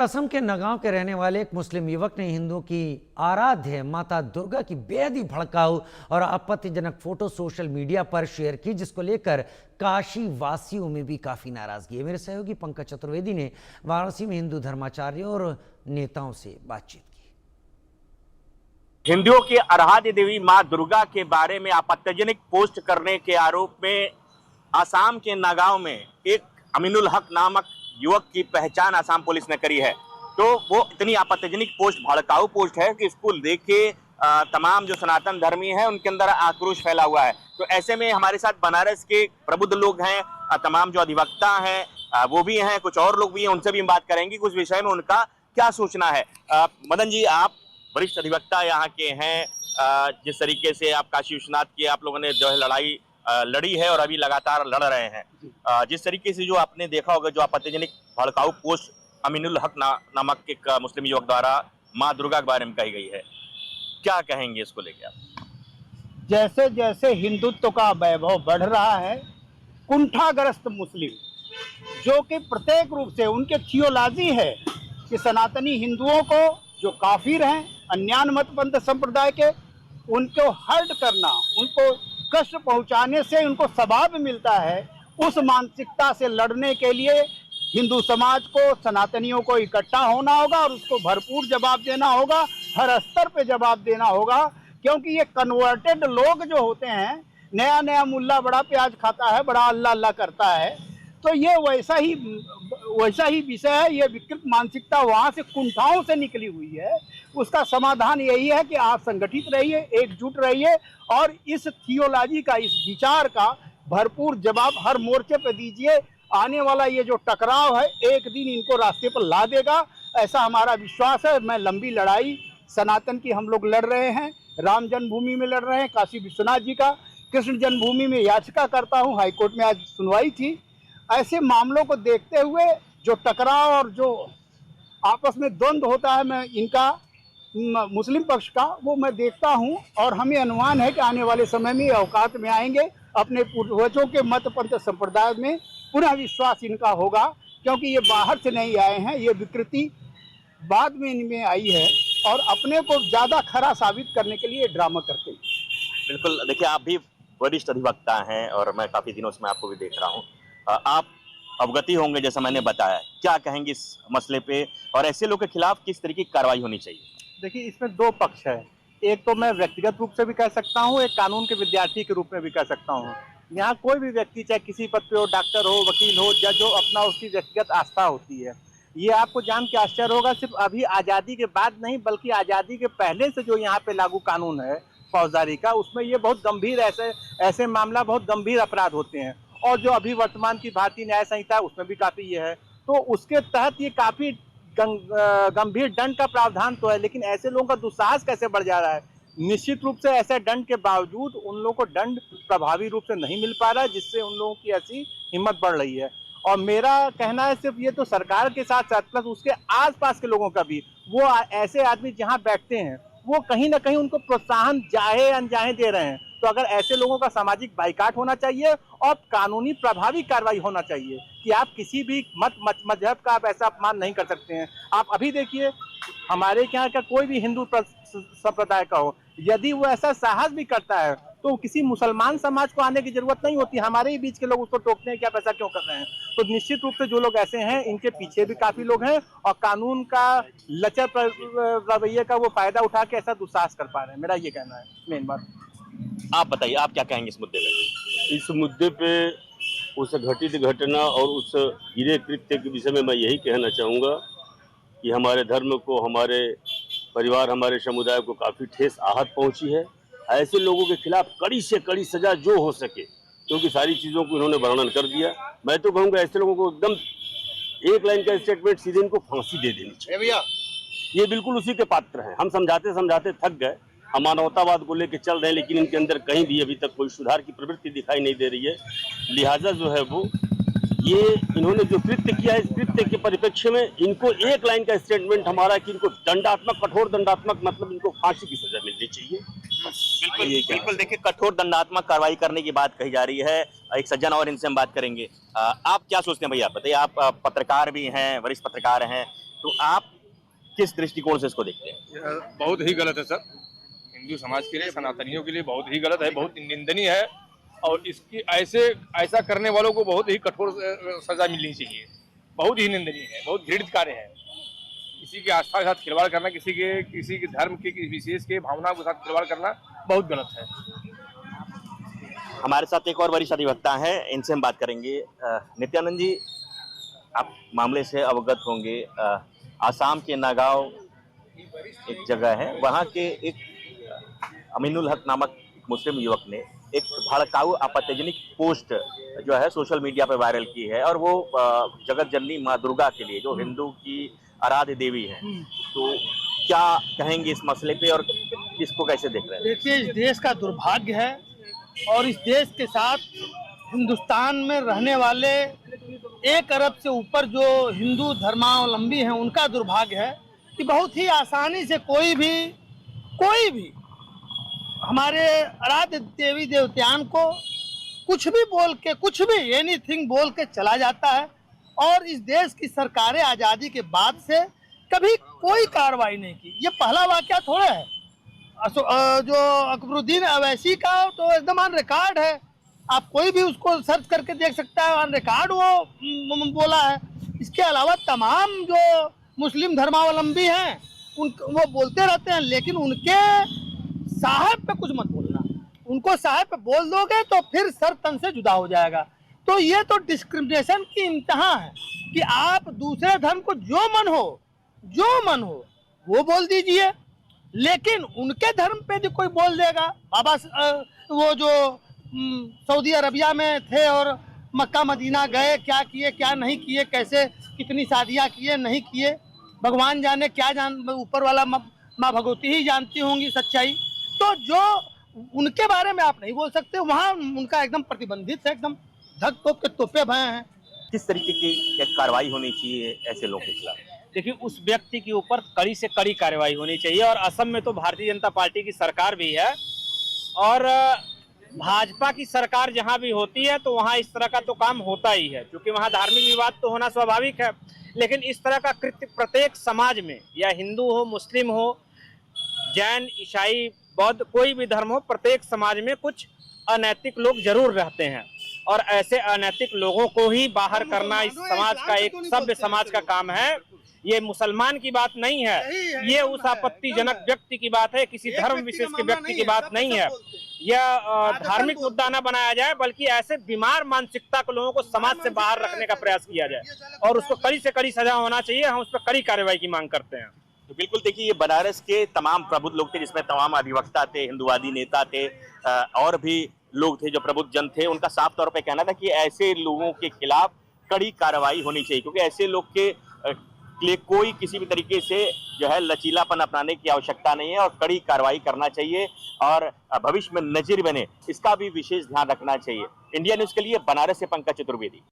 असम के नगांव के रहने वाले एक मुस्लिम युवक ने हिंदुओं की आराध्य माता दुर्गा की बेहद ही भड़काऊ और आपत्तिजनक फोटो सोशल मीडिया पर शेयर की, जिसको लेकर काशी वासियों में भी काफी नाराजगी है। मेरे सहयोगी पंकज चतुर्वेदी ने वाराणसी में हिंदू धर्माचार्यों और नेताओं से बातचीत की। हिंदुओं की आराध्य देवी मां दुर्गा के बारे में आपत्तिजनक पोस्ट करने के आरोप में आसाम के नगांव में एक अमीनुल हक नामक युवक की पहचान आसाम पुलिस ने करी है। तो वो इतनी आपत्तिजनक पोस्ट, भड़काऊ पोस्ट है कि इसको देखे तमाम जो सनातन धर्मी हैं उनके अंदर आक्रोश फैला हुआ है। तो ऐसे में हमारे साथ बनारस के प्रबुद्ध लोग हैं, तमाम जो अधिवक्ता हैं वो भी हैं, कुछ और लोग भी हैं, उनसे भी हम बात करेंगे कुछ विषय में उनका क्या सोचना है। मदन जी, आप वरिष्ठ अधिवक्ता यहाँ के हैं, जिस तरीके से आप काशी विश्वनाथ की आप लोगों ने जो है लड़ाई लड़ी है और अभी लगातार लड़ रहे हैं, जिस तरीके से जो आपने देखा होगा जो आपत्तिजनक भड़काऊ पोस्ट अमीनुल हक नामक एक मुस्लिम युवक द्वारा मां दुर्गा के बारे में कही गई है, क्या कहेंगे इसको लेकर आप? जैसे जैसे हिंदुत्व का वैभव बढ़ रहा है, कुंठाग्रस्त मुस्लिम जो कि प्रत्येक रूप से उनके थियोलॉजी है कि सनातनी हिंदुओं को जो काफिर हैं अन्यान मत पंथ संप्रदाय के, उनको हर्ट करना, उनको कष्ट पहुंचाने से उनको सवाब मिलता है, उस मानसिकता से लड़ने के लिए हिंदू समाज को, सनातनियों को इकट्ठा होना होगा और उसको भरपूर जवाब देना होगा, हर स्तर पे जवाब देना होगा। क्योंकि ये कन्वर्टेड लोग जो होते हैं, नया नया मुल्ला बड़ा प्याज खाता है, बड़ा अल्लाह अल्लाह करता है, तो ये वैसा ही विषय है। ये विकृत मानसिकता वहाँ से कुंठाओं से निकली हुई है। उसका समाधान यही है कि आप संगठित रहिए, एकजुट रहिए और इस थियोलॉजी का, इस विचार का भरपूर जवाब हर मोर्चे पर दीजिए। आने वाला ये जो टकराव है एक दिन इनको रास्ते पर ला देगा, ऐसा हमारा विश्वास है। मैं लंबी लड़ाई सनातन की हम लोग लड़ रहे हैं, राम जन्मभूमि में लड़ रहे हैं, काशी विश्वनाथ जी का, कृष्ण जन्मभूमि में याचिका करता हूँ, हाईकोर्ट में आज सुनवाई थी। ऐसे मामलों को देखते हुए जो टकराव और जो आपस में द्वंद्व होता है, मैं इनका मुस्लिम पक्ष का वो मैं देखता हूं और हमें अनुमान है कि आने वाले समय में औकात में आएंगे, अपने पूर्वजों के मत पंथ संप्रदाय में पुनः विश्वास इनका होगा। क्योंकि ये बाहर से नहीं आए हैं, ये विकृति बाद में इनमें आई है और अपने को ज़्यादा खरा साबित करने के लिए ड्रामा करते हैं। बिल्कुल, देखिए आप भी वरिष्ठ अधिवक्ता हैं और मैं काफ़ी दिनों से मैं आपको भी देख रहा हूँ, आप अवगति होंगे जैसा मैंने बताया, क्या कहेंगे इस मसले पे और ऐसे लोग के खिलाफ किस तरीके की कार्रवाई होनी चाहिए? देखिए, इसमें दो पक्ष है। एक तो मैं व्यक्तिगत रूप से भी कह सकता हूँ, एक कानून के विद्यार्थी के रूप में भी कह सकता हूँ। यहाँ कोई भी व्यक्ति, चाहे किसी पद पे हो, डॉक्टर हो, वकील हो, जज हो, अपना उसकी व्यक्तिगत आस्था होती है। ये आपको जान के आश्चर्य होगा, सिर्फ अभी आज़ादी के बाद नहीं बल्कि आज़ादी के पहले से जो यहाँ पे लागू कानून है फौजदारी का, उसमें ये बहुत गंभीर ऐसे मामला, बहुत गंभीर अपराध होते हैं। और जो अभी वर्तमान की भारतीय न्याय संहिता है उसमें भी काफ़ी ये है, तो उसके तहत ये काफ़ी गंभीर दंड का प्रावधान तो है। लेकिन ऐसे लोगों का दुस्साहस कैसे बढ़ जा रहा है, निश्चित रूप से ऐसे दंड के बावजूद उन लोगों को दंड प्रभावी रूप से नहीं मिल पा रहा है, जिससे उन लोगों की ऐसी हिम्मत बढ़ रही है। और मेरा कहना है सिर्फ ये तो सरकार के साथ साथ प्लस उसके आसपास के लोगों का भी, वो ऐसे आदमी जहाँ बैठते हैं वो कहीं ना कहीं उनको प्रोत्साहन चाहे अनचाहे दे रहे हैं। तो अगर ऐसे लोगों का सामाजिक बाइकाट होना चाहिए और कानूनी प्रभावी कार्रवाई होना चाहिए कि आप किसी भी मजहब का आप ऐसा अपमान नहीं कर सकते हैं। आप अभी देखिए, हमारे यहाँ का कोई भी हिंदू संप्रदाय का हो, यदि वो ऐसा साहस भी करता है तो किसी मुसलमान समाज को आने की जरूरत नहीं होती। हमारे ही बीच के लोग उसको टोकते हैं कि आप ऐसा क्यों कर रहे हैं। तो निश्चित रूप से जो लोग ऐसे हैं, इनके पीछे भी काफी लोग हैं और कानून का लचर रवैये का वो फायदा उठा के ऐसा दुस्साहस कर पा रहे हैं। मेरा ये कहना है मेन बात। आप बताइए, आप क्या कहेंगे इस मुद्दे पे? इस मुद्दे पे उस घटित घटना और उस गिरे कृत्य के विषय में मैं यही कहना चाहूँगा कि हमारे धर्म को, हमारे परिवार, हमारे समुदाय को काफ़ी ठेस आहत पहुँची है। ऐसे लोगों के खिलाफ कड़ी से कड़ी सजा जो हो सके, क्योंकि सारी चीज़ों को इन्होंने वर्णन कर दिया। मैं तो कहूँगा ऐसे लोगों को एकदम एक लाइन का स्टेटमेंट सीधे इनको फांसी दे देनी चाहिए। भैया, ये बिल्कुल उसी के पात्र हैं। हम समझाते समझाते थक गए, हम मानवतावाद को लेकर चल रहे हैं, लेकिन इनके अंदर कहीं भी अभी तक कोई सुधार की प्रवृत्ति दिखाई नहीं दे रही है। लिहाजा जो है वो ये इन्होंने जो कृत्य किया है, इस कृत्य के परिप्रेक्ष्य में इनको एक लाइन का स्टेटमेंट हमारा कि इनको दंडात्मक, कठोर दंडात्मक, मतलब इनको फांसी की सजा मिलनी चाहिए। बिल्कुल देखिए, कठोर दंडात्मक कार्रवाई करने की बात कही जा रही है। एक सज्जन और इनसे हम बात करेंगे। आप क्या सोचते हैं भैया? बताइए, आप पत्रकार भी हैं, वरिष्ठ पत्रकार हैं, तो आप किस दृष्टिकोण से इसको देखते हैं? यह बहुत ही गलत है सर। हिंदू समाज के लिए, सनातनियों के लिए बहुत ही गलत है, बहुत निंदनीय है। और इसकी ऐसा करने वालों को बहुत ही कठोर सजा मिलनी चाहिए। बहुत ही निंदनीय है, बहुत घृणित कार्य है। किसी की आस्था के साथ खिलवाड़ करना, किसी के धर्म के, किसी विशेष के भावनाओं के साथ खिलवाड़ करना बहुत गलत है। हमारे साथ एक और वरिष्ठ अधिवक्ता है, इनसे हम बात करेंगे। नित्यानंद जी, आप मामले से अवगत होंगे। आसाम के नागांव एक जगह है, वहाँ के एक अमीनुल हक नामक मुस्लिम युवक ने एक भड़काऊ आपत्तिजनक पोस्ट जो है सोशल मीडिया पर वायरल की है, और वो जगत जननी माँ दुर्गा के लिए, जो हिंदू की आराध्य देवी है। तो क्या कहेंगे इस मसले पे और इसको कैसे देख रहे हैं? देखिए, इस देश का दुर्भाग्य है और इस देश के साथ हिंदुस्तान में रहने वाले 1 अरब से ऊपर जो हिंदू धर्मावलंबी हैं उनका दुर्भाग्य है कि बहुत ही आसानी से कोई भी हमारे आराध्य देवी देवताओं को कुछ भी बोल के, कुछ भी एनीथिंग बोल के चला जाता है। और इस देश की सरकारें आज़ादी के बाद से कभी कोई कार्रवाई नहीं की। ये पहला वाकया थोड़ा है। जो अकबरुद्दीन अवैसी का तो एकदम ऑन रिकॉर्ड है, आप कोई भी उसको सर्च करके देख सकता है, ऑन रिकॉर्ड वो बोला है। इसके अलावा तमाम जो मुस्लिम धर्मावलंबी हैं वो बोलते रहते हैं, लेकिन उनके साहब पे कुछ मत बोलना। उनको साहब पे बोल दोगे तो फिर सर तन से जुदा हो जाएगा। तो ये तो डिस्क्रिमिनेशन की इंतहा है कि आप दूसरे धर्म को जो मन हो वो बोल दीजिए, लेकिन उनके धर्म पे जो कोई बोल देगा, बाबा वो जो सऊदी अरबिया में थे और मक्का मदीना गए, क्या किए क्या नहीं किए, कैसे कितनी शादियां किए नहीं किए, भगवान जाने क्या ऊपर वाला माँ भगवती ही जानती होंगी सच्चाई। तो जो उनके बारे में आप नहीं बोल सकते, वहाँ उनका एकदम प्रतिबंधित है, एकदम धक तोप के तोपे भय हैं। किस तरीके की कार्रवाई होनी चाहिए ऐसे लोगों के खिलाफ? देखिए, उस व्यक्ति के ऊपर कड़ी से कड़ी कार्रवाई होनी चाहिए। और असम में तो भारतीय जनता पार्टी की सरकार भी है, और भाजपा की सरकार जहां भी होती है तो वहां इस तरह का तो काम होता ही है, क्योंकि वहां धार्मिक विवाद तो होना स्वाभाविक है। लेकिन इस तरह का कृत्य प्रत्येक समाज में, या हिंदू हो, मुस्लिम हो, जैन, ईसाई, बौद्ध, कोई भी धर्म हो, प्रत्येक समाज में कुछ अनैतिक लोग जरूर रहते हैं। और ऐसे अनैतिक लोगों को ही बाहर करना इस समाज का, एक सभ्य समाज का काम है। ये मुसलमान की बात नहीं है, ये उस आपत्तिजनक व्यक्ति की बात है, किसी धर्म विशेष के व्यक्ति की बात नहीं है। यह धार्मिक मुद्दा न बनाया जाए, बल्कि ऐसे बीमार मानसिकता के लोगों को समाज से बाहर रखने का प्रयास किया जाए, और उसको कड़ी से कड़ी सजा होना चाहिए। हम उस पर कड़ी कार्रवाई की मांग करते हैं। तो बिल्कुल देखिए, ये बनारस के तमाम प्रबुद्ध लोग थे, जिसमें तमाम अधिवक्ता थे, हिंदुवादी नेता थे, और भी लोग थे जो प्रबुद्ध जन थे। उनका साफ तौर पे कहना था कि ऐसे लोगों के खिलाफ कड़ी कार्रवाई होनी चाहिए, क्योंकि ऐसे लोग के लिए कोई किसी भी तरीके से जो है लचीलापन अपनाने की आवश्यकता नहीं है, और कड़ी कार्रवाई करना चाहिए, और भविष्य में नजीर बने इसका भी विशेष ध्यान रखना चाहिए। इंडिया न्यूज़ के लिए बनारस से पंकज चतुर्वेदी।